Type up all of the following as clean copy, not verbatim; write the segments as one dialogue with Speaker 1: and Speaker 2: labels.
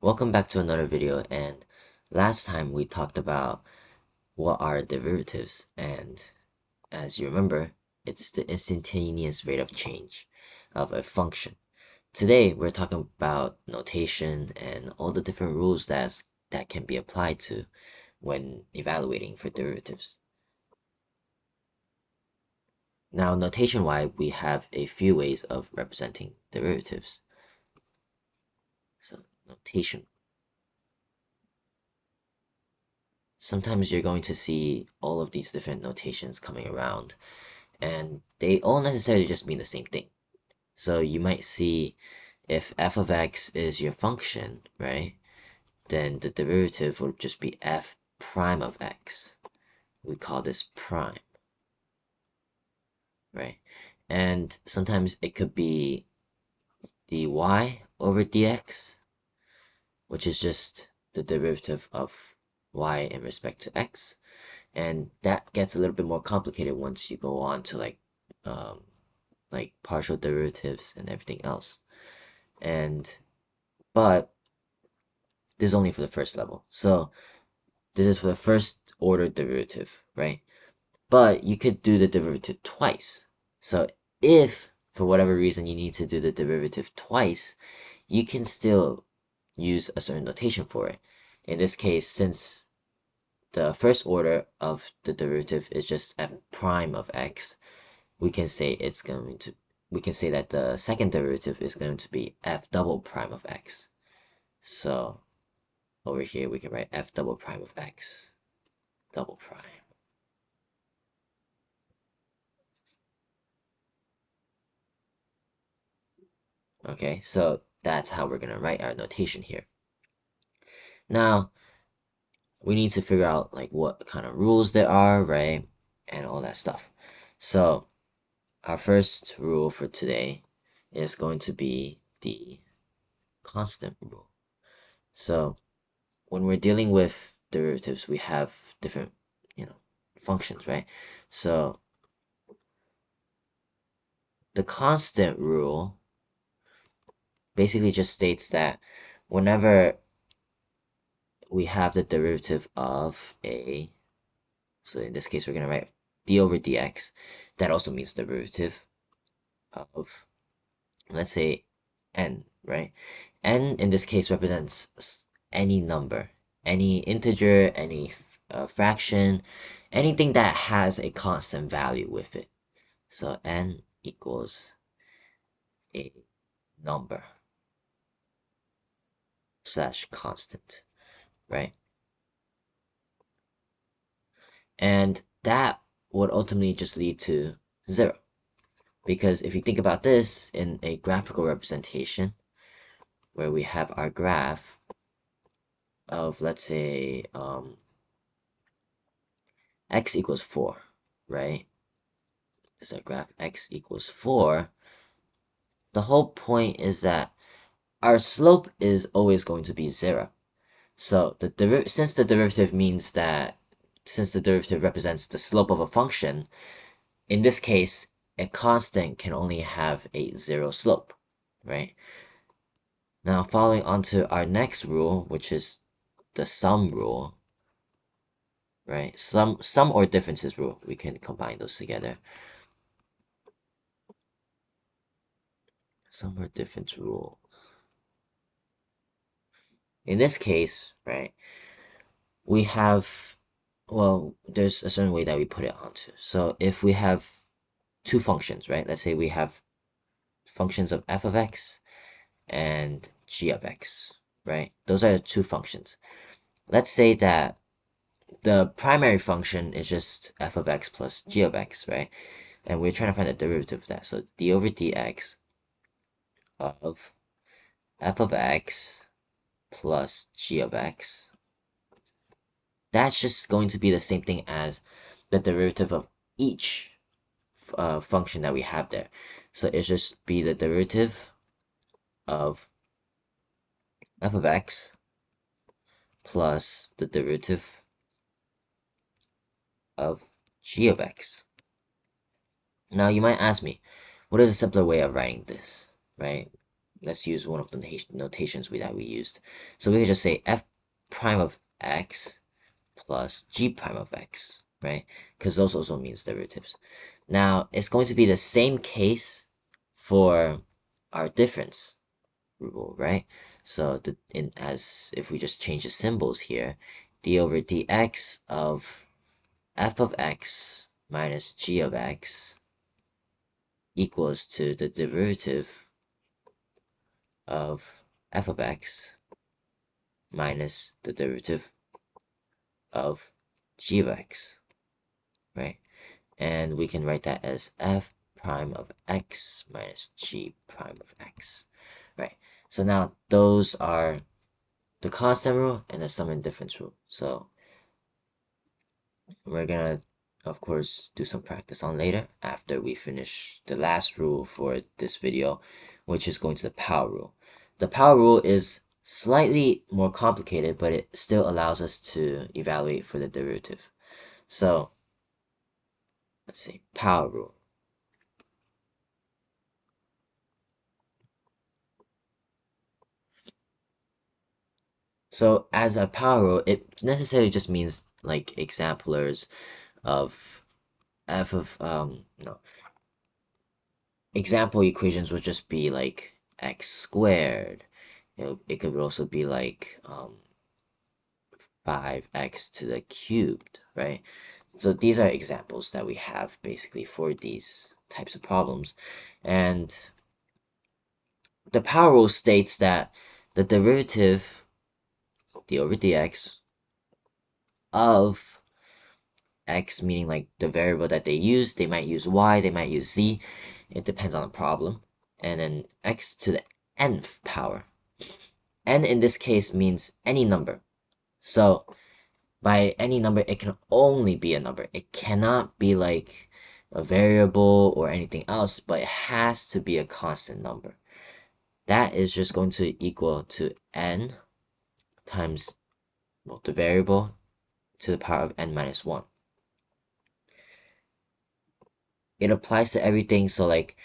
Speaker 1: Welcome back to another video, and last time we talked about what are derivatives, and as you remember, it's the instantaneous rate of change of a function. Today we're talking about notation and all the different rules that can be applied to when evaluating for derivatives. Now, notation-wise, we have a few ways of representing derivatives. So, notation. Sometimes you're going to see all of these different notations coming around, and they all necessarily just mean the same thing. So you might see if f of x is your function, right? Then the derivative would just be f prime of x. We call this prime, right? And sometimes it could be dy over dx, which is just the derivative of y in respect to x. And that gets a little bit more complicated once you go on to like partial derivatives and everything else. But this is only for the first level. So this is for the first order derivative, right? But you could do the derivative twice. So if for whatever reason you need to do the derivative twice, you can still use a certain notation for it. In this case, since the first order of the derivative is just f prime of x, we can say that the second derivative is going to be f double prime of x. So over here we can write f double prime of x double prime. Okay, so that's how we're gonna write our notation here. Now we need to figure out like what kind of rules there are, right? And all that stuff. So our first rule for today is going to be the constant rule. So when we're dealing with derivatives, we have different, functions, right? So the constant rule basically just states that whenever we have the derivative of a, so in this case we're going to write d over dx, that also means derivative of, let's say, n, right? N in this case represents any number, any integer, any fraction, anything that has a constant value with it. So n equals a number slash constant, right? And that would ultimately just lead to 0. Because if you think about this in a graphical representation, where we have our graph of, let's say, x equals 4, right? This is our graph x equals 4. The whole point is that our slope is always going to be 0. So since the derivative represents the slope of a function, in this case, a constant can only have a 0 slope, right? Now, following on to our next rule, which is the sum rule, right? Sum or differences rule, we can combine those together. Sum or difference rule. In this case, right, we have, well, there's a certain way that we put it onto. So if we have two functions, right? Let's say we have functions of f of x and g of x, right? Those are two functions. Let's say that the primary function is just f of x plus g of x, right? And we're trying to find the derivative of that. So d over dx of f of x plus g of x, that's just going to be the same thing as the derivative of each function that we have there. So it's just be the derivative of f of x plus the derivative of g of x. Now you might ask me, what is a simpler way of writing this, right? let's use one of the notations that we used. So we can just say f prime of x plus g prime of x, right? Because those also means derivatives. Now, it's going to be the same case for our difference rule, right? So as if we just change the symbols here, d over dx of f of x minus g of x equals to the derivative of f of x minus the derivative of g of x, right? And we can write that as f prime of x minus g prime of x, right? So now those are the constant rule and the sum and difference rule. So we're gonna, of course, do some practice on later after we finish the last rule for this video, which is going to the power rule. The power rule is slightly more complicated, but it still allows us to evaluate for the derivative. So let's see, power rule. So as a power rule, it necessarily just means like exemplars of f of no, example equations would just be like x squared. It could also be like 5x to the cubed, right? So these are examples that we have basically for these types of problems. And the power rule states that the derivative d over dx of x, meaning like the variable that they use, they might use y, they might use z, it depends on the problem, and then x to the nth power. N in this case means any number. So by any number, it can only be a number. It cannot be like a variable or anything else, but it has to be a constant number. That is just going to equal to n times, well, the variable to the power of n minus 1. It applies to everything. So like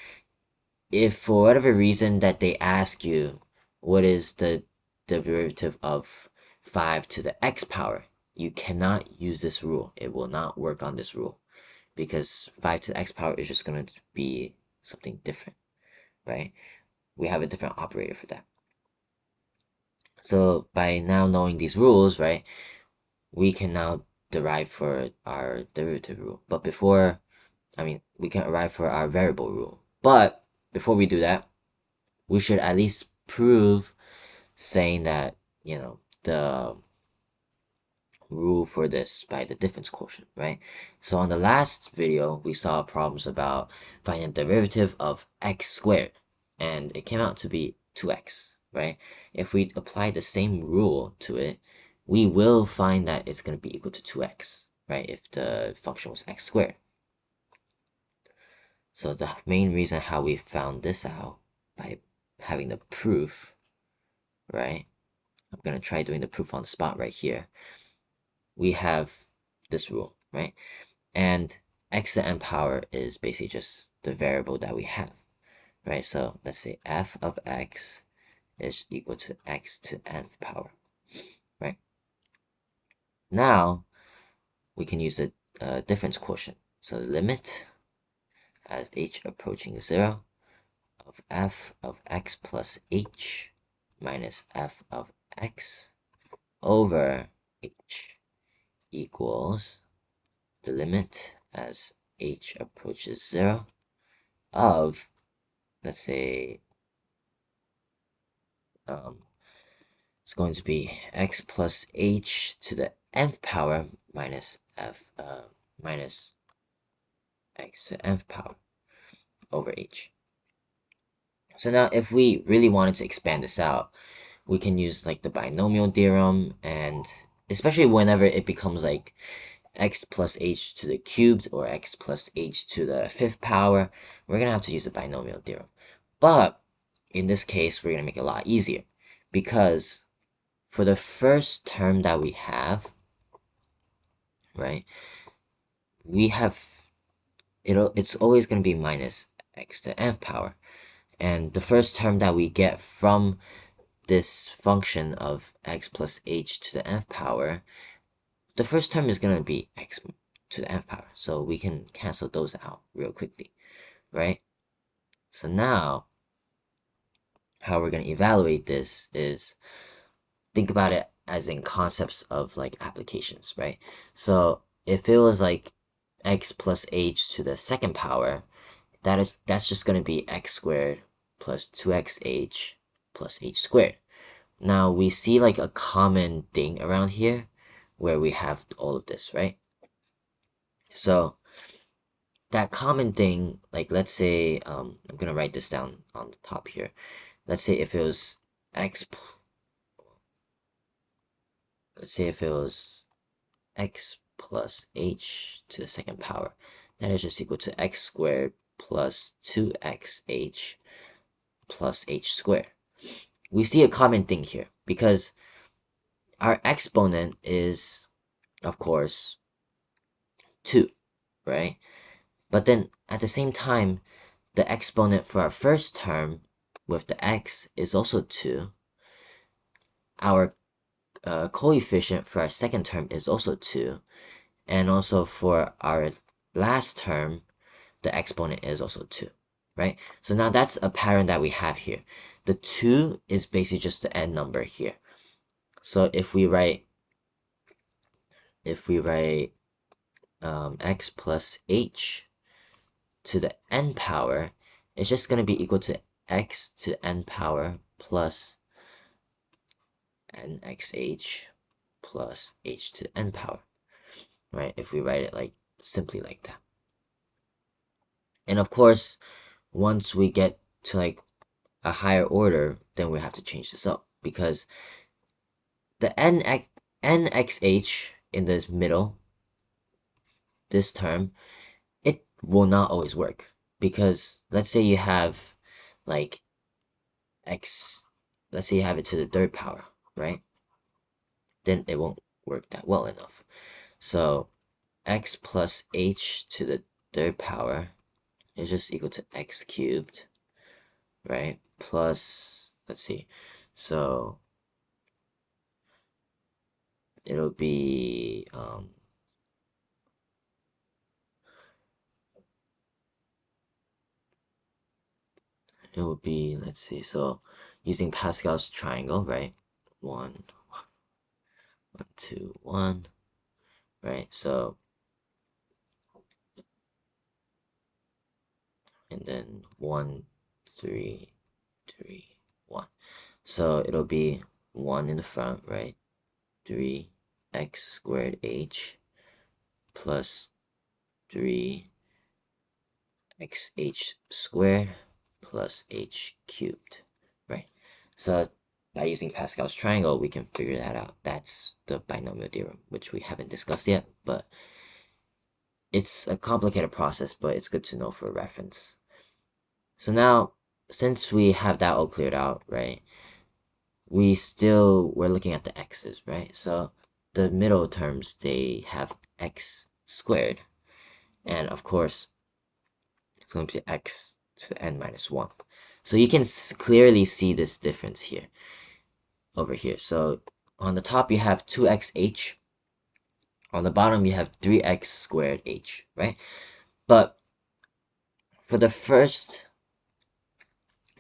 Speaker 1: if for whatever reason that they ask you what is the derivative of 5 to the x power, you cannot use this rule. It will not work on this rule because 5 to the x power is just going to be something different, right? We have a different operator for that. So by now knowing these rules, right, we can now derive for our derivative rule. But before, we can arrive for our variable rule. But before we do that, we should at least prove saying that, the rule for this by the difference quotient, right? So on the last video, we saw problems about finding the derivative of x squared, and it came out to be 2x, right? If we apply the same rule to it, we will find that it's going to be equal to 2x, right? If the function was x squared. So the main reason how we found this out by having the proof, right? I'm going to try doing the proof on the spot right here. We have this rule, right? And x to the n power is basically just the variable that we have, right? So let's say f of x is equal to x to nth power, right? Now we can use the difference quotient. So the limit as h approaching 0 of f of x plus h minus f of x over h equals the limit as h approaches 0 of, let's say, it's going to be x plus h to the nth power minus minus x to nth power over h. So now if we really wanted to expand this out, we can use like the binomial theorem, and especially whenever it becomes like x plus h to the cubed or x plus h to the fifth power, we're gonna have to use the binomial theorem. But in this case, we're gonna make it a lot easier because for the first term that we have, right, we have it's always gonna be minus x to nth power. And the first term that we get from this function of x plus h to the nth power, the first term is going to be x to the nth power. So we can cancel those out real quickly, right? So now, how we're going to evaluate this is, think about it as in concepts of like applications, right? So if it was like x plus h to the second power, that's just going to be x squared plus 2xh plus h squared. Now we see like a common thing around here where we have all of this, right? So that common thing, like let's say, I'm gonna write this down on the top here. Let's say if it was x plus h to the second power, that is just equal to x squared plus 2xh plus h squared. We see a common thing here because our exponent is, of course, 2, right? But then at the same time, the exponent for our first term with the x is also 2. Our coefficient for our second term is also 2. And also for our last term, the exponent is also 2, right? So now that's a pattern that we have here. The 2 is basically just the n number here. So if we write x plus h to the n power, it's just going to be equal to x to the n power plus nxh plus h to the n power, right? If we write it like simply like that. And of course, once we get to like a higher order, then we have to change this up because the nxh in the middle, this term, it will not always work because let's say you have like x, let's say you have it to the third power, right? Then it won't work that well enough. So x plus h to the third power is just equal to x cubed, right? Plus, let's see, so it'll be it would be, let's see, so using Pascal's triangle, right? 1, 1, 2, 1, right? So, and then 1, 3, 3, 1. So it'll be 1 in the front, right? 3 x squared h plus 3 xh squared plus h cubed, right? So by using Pascal's triangle, we can figure that out. That's the binomial theorem, which we haven't discussed yet, but it's a complicated process, but it's good to know for reference. So now, since we have that all cleared out, right, we're looking at the x's, right? So the middle terms, they have x squared, and of course, it's going to be x to the n minus 1. So you can clearly see this difference here, over here. So on the top, you have 2xh. On the bottom, you have 3x squared h, right? But for the first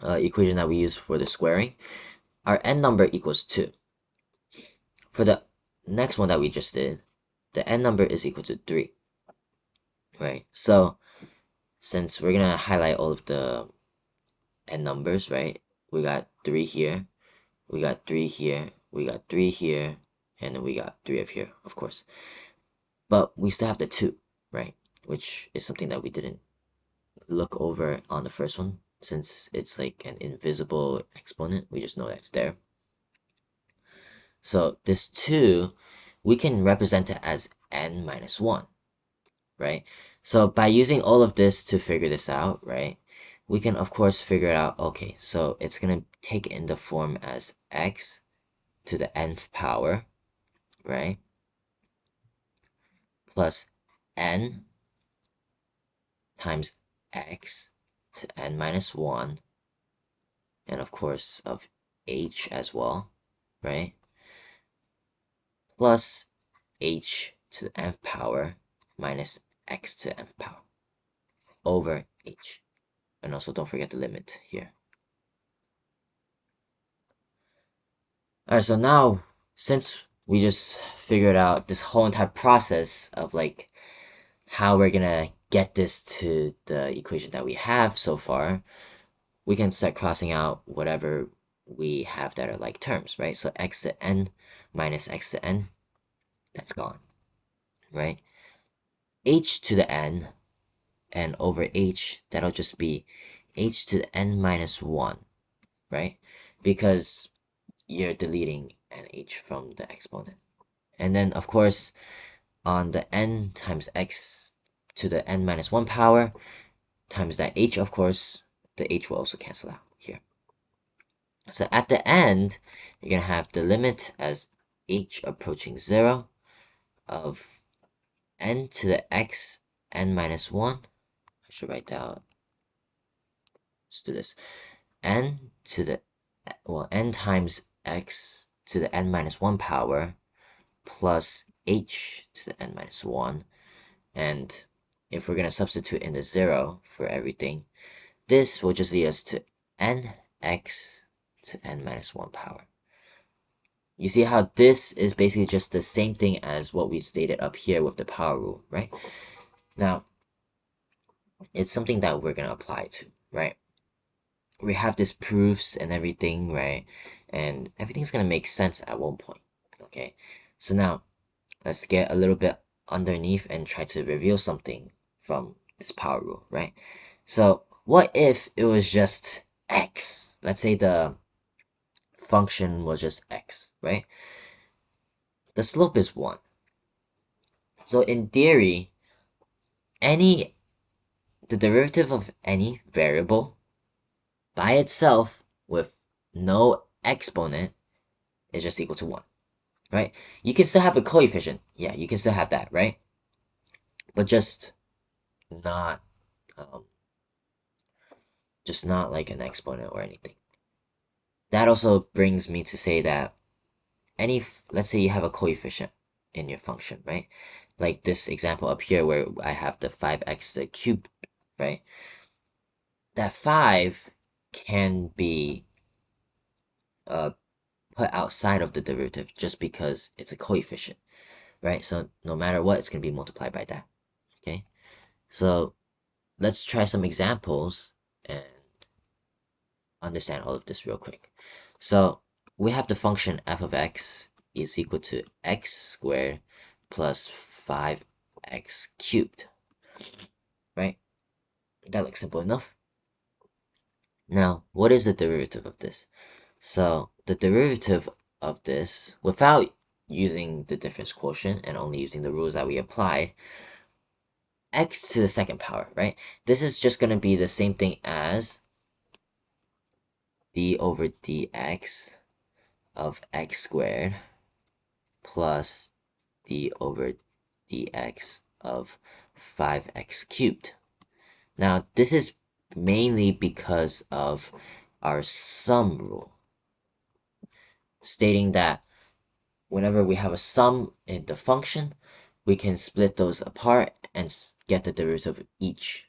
Speaker 1: equation that we use for the squaring, our n number equals 2. For the next one that we just did, the n number is equal to 3, right? So since we're going to highlight all of the n numbers, right? We got 3 here, we got 3 here, we got 3 here, and then we got 3 up here, of course. But we still have the 2, right? Which is something that we didn't look over on the first one. Since it's like an invisible exponent, we just know that's there. So this 2, we can represent it as n minus 1, right? So by using all of this to figure this out, right, we can of course figure it out, okay, so it's going to take it in the form as x to the nth power, right, plus n times x to n minus 1 and of course of h as well, right? Plus h to the nth power minus x to the nth power over h. And also don't forget the limit here. Alright, so now since we just figured out this whole entire process of like how we're gonna get this to the equation that we have so far, we can start crossing out whatever we have that are like terms, right? So x to n minus x to n, that's gone, right? H to the n and over h, that'll just be h to the n minus 1, right? Because you're deleting an h from the exponent. And then, of course, on the n times x to the n minus 1 power times that h, of course, the h will also cancel out here. So at the end, you're going to have the limit as h approaching 0 of n to the x n minus 1. I should write down. Let's do this. N to the, well, n times x to the n minus 1 power plus h to the n minus 1. And if we're going to substitute in the 0 for everything, this will just lead us to nx to n minus 1 power. You see how this is basically just the same thing as what we stated up here with the power rule, right? Now, it's something that we're going to apply to, right? We have these proofs and everything, right? And everything's going to make sense at one point, okay? So now, let's get a little bit underneath and try to reveal something from this power rule, right? So what if it was just x? Let's say the function was just x, right? The slope is 1. So in theory, the derivative of any variable by itself with no exponent is just equal to 1, right? You can still have a coefficient. Yeah, you can still have that, right? But just not like an exponent or anything. That also brings me to say that let's say you have a coefficient in your function, right? Like this example up here where I have the 5x the cubed, right? That 5 can be put outside of the derivative just because it's a coefficient, right? So no matter what, it's going to be multiplied by that, okay? So let's try some examples and understand all of this real quick. So we have the function f of x is equal to x squared plus 5x cubed, right? That looks simple enough. Now, what is the derivative of this? So the derivative of this, without using the difference quotient and only using the rules that we applied, x to the second power, right? This is just going to be the same thing as d over dx of x squared plus d over dx of 5x cubed. Now, this is mainly because of our sum rule, stating that whenever we have a sum in the function, we can split those apart and get the derivative of each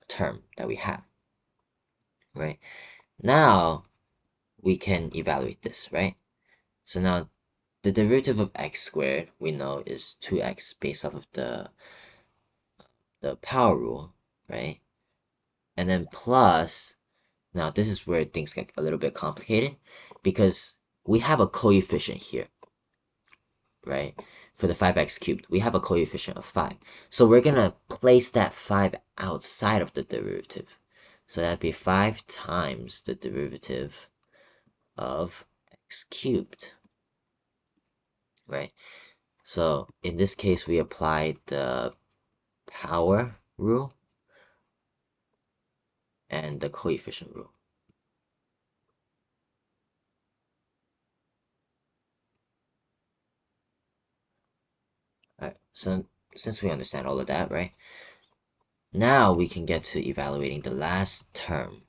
Speaker 1: term that we have, right? Now, we can evaluate this, right? So now, the derivative of x squared, we know, is 2x based off of the power rule, right? And then plus, now this is where things get a little bit complicated because we have a coefficient here, right? For the 5x cubed, we have a coefficient of 5. So we're going to place that 5 outside of the derivative. So that'd be 5 times the derivative of x cubed, right? So in this case, we applied the power rule and the coefficient rule. Alright, so since we understand all of that, right? Now we can get to evaluating the last term.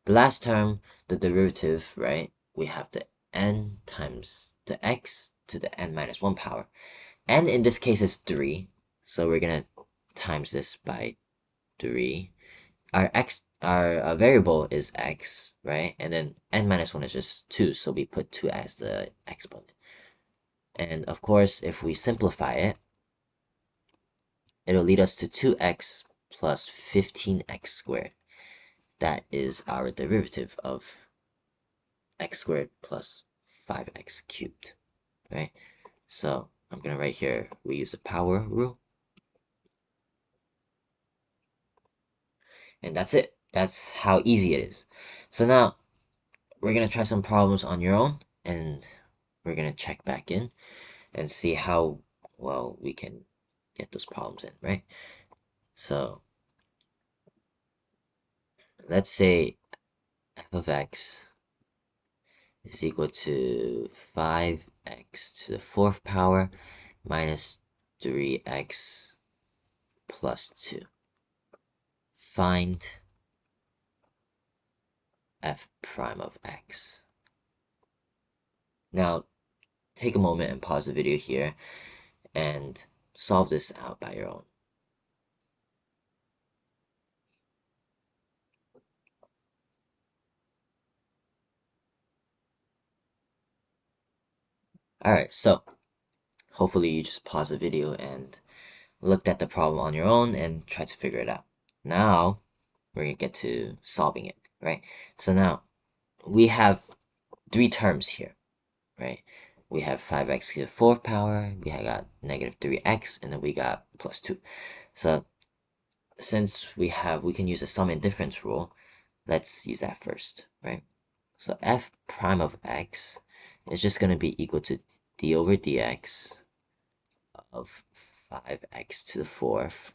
Speaker 1: The last term, the derivative, right? We have the n times the x to the n minus 1 power. N in this case is 3, so we're gonna times this by 3. Our variable is x, right? And then n minus 1 is just 2, so we put 2 as the exponent. And of course, if we simplify it, it'll lead us to 2x plus 15x squared. That is our derivative of x squared plus 5x cubed, right? So I'm gonna write here, we use the power rule. And that's it. That's how easy it is. So now we're gonna try some problems on your own, and we're gonna check back in and see how well we can get those problems in, right? So let's say f of x is equal to 5x to the 4th power minus 3x plus 2. Find f prime of x. Now, take a moment and pause the video here and solve this out by your own. Alright, so hopefully you just pause the video and looked at the problem on your own and try to figure it out. Now, we're going to get to solving it, right? So now, we have 3 terms here, right? We have 5x to the 4th power, we have got negative 3x, and then we got plus 2. So, since we can use the sum and difference rule, let's use that first, right? So f prime of x is just going to be equal to d over dx of 5x to the 4th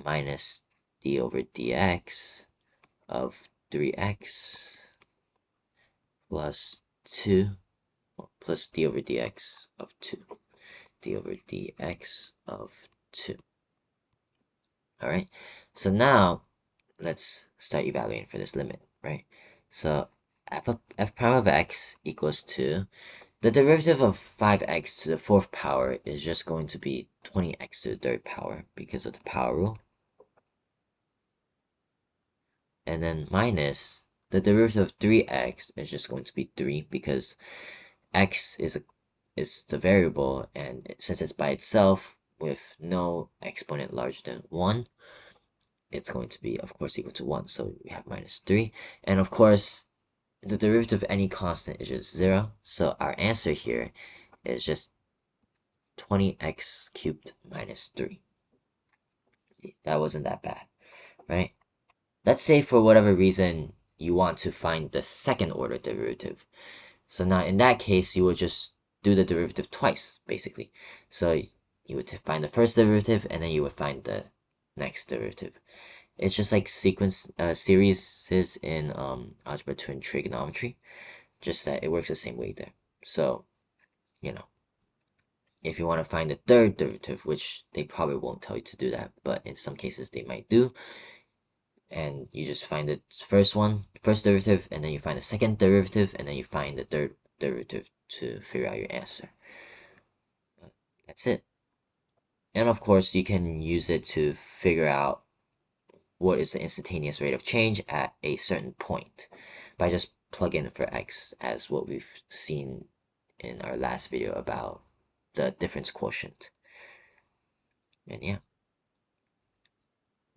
Speaker 1: minus d over dx of 3x plus 2 plus d over dx of 2. d over dx of 2. Alright, so now let's start evaluating for this limit, right? So f prime of x equals to the derivative of 5x to the 4th power is just going to be 20x to the 3rd power because of the power rule. And then minus the derivative of 3x is just going to be 3 because x is the variable, and since it's by itself with no exponent larger than 1, it's going to be, of course, equal to 1. So we have minus 3. And of course, the derivative of any constant is just 0. So our answer here is just 20x cubed minus 3. That wasn't that bad, right? Let's say for whatever reason you want to find the second order derivative. So now in that case, you would just do the derivative twice, basically. So you would find the first derivative, and then you would find the next derivative. It's just like series in algebra 2 and trigonometry, just that it works the same way there. So, you know, if you want to find the third derivative, which they probably won't tell you to do that, but in some cases they might do, and you just find the first derivative, and then you find the second derivative, and then you find the third derivative to figure out your answer. But that's it. And of course, you can use it to figure out what is the instantaneous rate of change at a certain point by just plug in for x, as what we've seen in our last video about the difference quotient. And yeah,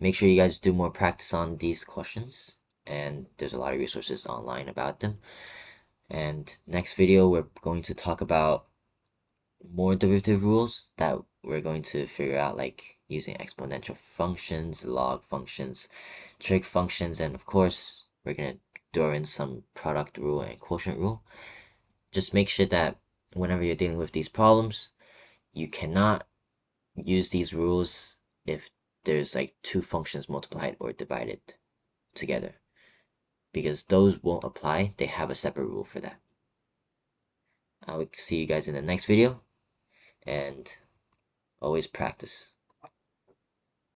Speaker 1: make sure you guys do more practice on these questions, and there's a lot of resources online about them. And next video, we're going to talk about more derivative rules that we're going to figure out, like using exponential functions, log functions, trig functions, and of course, we're going to throw in some product rule and quotient rule. Just make sure that whenever you're dealing with these problems, you cannot use these rules if there's like 2 functions multiplied or divided together, because those won't apply. They have a separate rule for that. I will see you guys in the next video, and always practice.